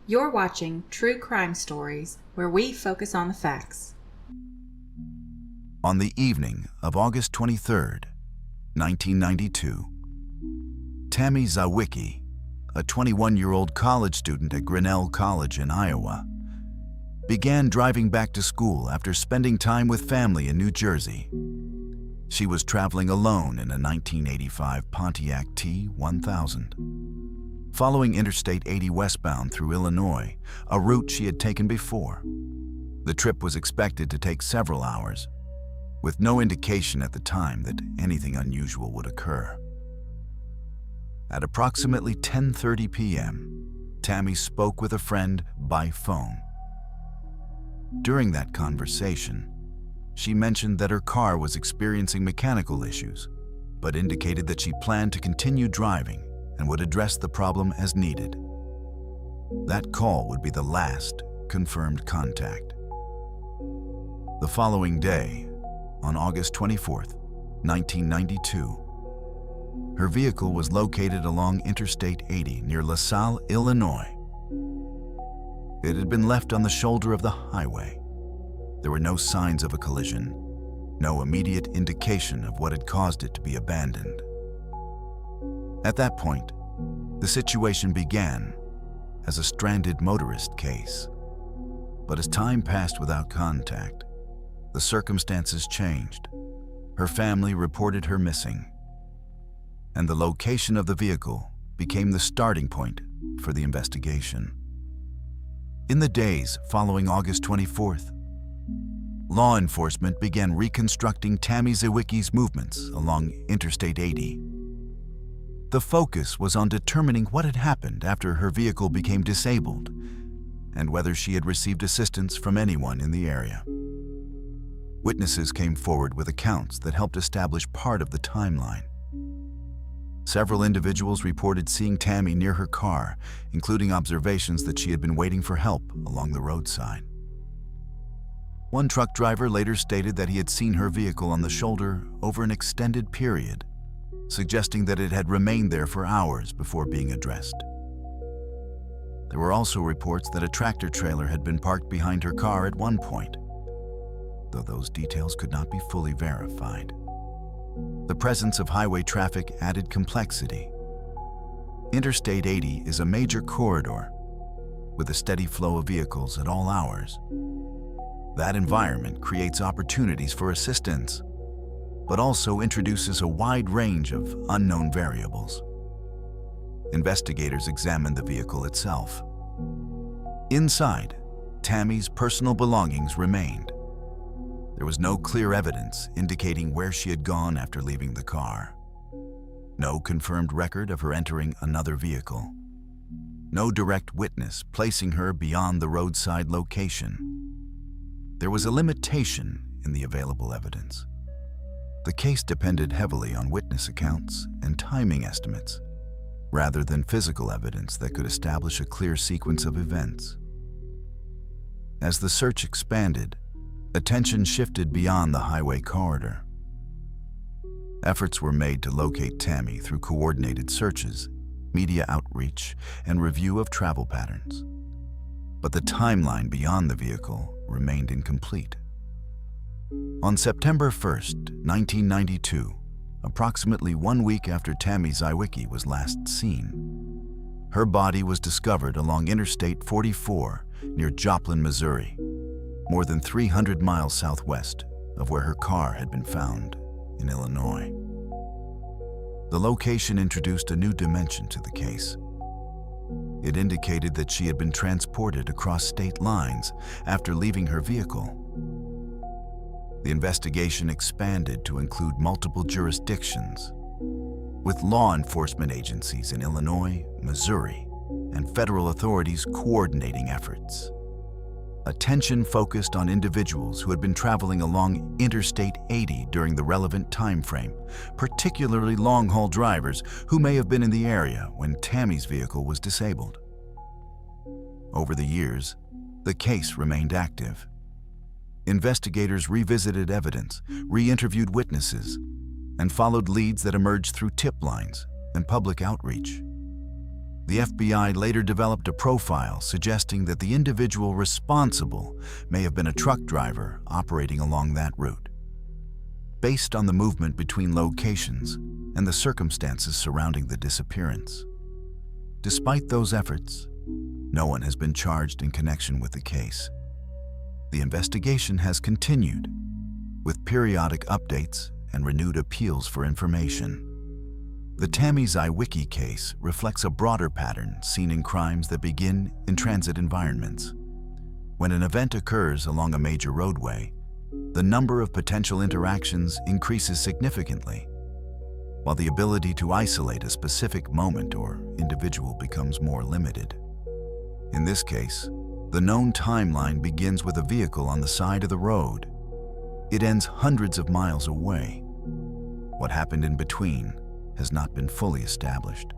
You're watching True Crime Stories, where we focus on the facts. On the evening of August 23rd, 1992, Tammy Zywicki, a 21-year-old college student at Grinnell College in Iowa, began driving back to school after spending time with family in New Jersey. She was traveling alone in a 1985 Pontiac T1000. Following Interstate 80 westbound through Illinois, a route she had taken before. The trip was expected to take several hours, with no indication at the time that anything unusual would occur. At approximately 10:30 p.m., Tammy spoke with a friend by phone. During that conversation, she mentioned that her car was experiencing mechanical issues, but indicated that she planned to continue driving and would address the problem as needed. That call would be the last confirmed contact. The following day, on August 24th, 1992, her vehicle was located along Interstate 80 near LaSalle, Illinois. It had been left on the shoulder of the highway. There were no signs of a collision, no immediate indication of what had caused it to be abandoned. At that point, the situation began as a stranded motorist case. But as time passed without contact, the circumstances changed. Her family reported her missing, and the location of the vehicle became the starting point for the investigation. In the days following August 24th, law enforcement began reconstructing Tammy Zywicki's movements along Interstate 80. The focus was on determining what had happened after her vehicle became disabled and whether she had received assistance from anyone in the area. Witnesses came forward with accounts that helped establish part of the timeline. Several individuals reported seeing Tammy near her car, including observations that she had been waiting for help along the roadside. One truck driver later stated that he had seen her vehicle on the shoulder over an extended period, suggesting that it had remained there for hours before being addressed. There were also reports that a tractor trailer had been parked behind her car at one point, though those details could not be fully verified. The presence of highway traffic added complexity. Interstate 80 is a major corridor with a steady flow of vehicles at all hours. That environment creates opportunities for assistance, but also introduces a wide range of unknown variables. Investigators examined the vehicle itself. Inside, Tammy's personal belongings remained. There was no clear evidence indicating where she had gone after leaving the car. No confirmed record of her entering another vehicle. No direct witness placing her beyond the roadside location. There was a limitation in the available evidence. The case depended heavily on witness accounts and timing estimates, rather than physical evidence that could establish a clear sequence of events. As the search expanded, attention shifted beyond the highway corridor. Efforts were made to locate Tammy through coordinated searches, media outreach, and review of travel patterns. But the timeline beyond the vehicle remained incomplete. On September 1st, 1992, approximately 1 week after Tammy Zywicki was last seen, her body was discovered along Interstate 44 near Joplin, Missouri, more than 300 miles southwest of where her car had been found in Illinois. The location introduced a new dimension to the case. It indicated that she had been transported across state lines after leaving her vehicle. The investigation expanded to include multiple jurisdictions, with law enforcement agencies in Illinois, Missouri, and federal authorities coordinating efforts. Attention focused on individuals who had been traveling along Interstate 80 during the relevant time frame, particularly long-haul drivers who may have been in the area when Tammy's vehicle was disabled. Over the years, the case remained active. Investigators revisited evidence, re-interviewed witnesses, and followed leads that emerged through tip lines and public outreach. The FBI later developed a profile suggesting that the individual responsible may have been a truck driver operating along that route. Based on the movement between locations and the circumstances surrounding the disappearance. Despite those efforts, no one has been charged in connection with the case. The investigation has continued, with periodic updates and renewed appeals for information. The Tammy Zywicki case reflects a broader pattern seen in crimes that begin in transit environments. When an event occurs along a major roadway, the number of potential interactions increases significantly, while the ability to isolate a specific moment or individual becomes more limited. In this case, the known timeline begins with a vehicle on the side of the road. It ends hundreds of miles away. What happened in between has not been fully established.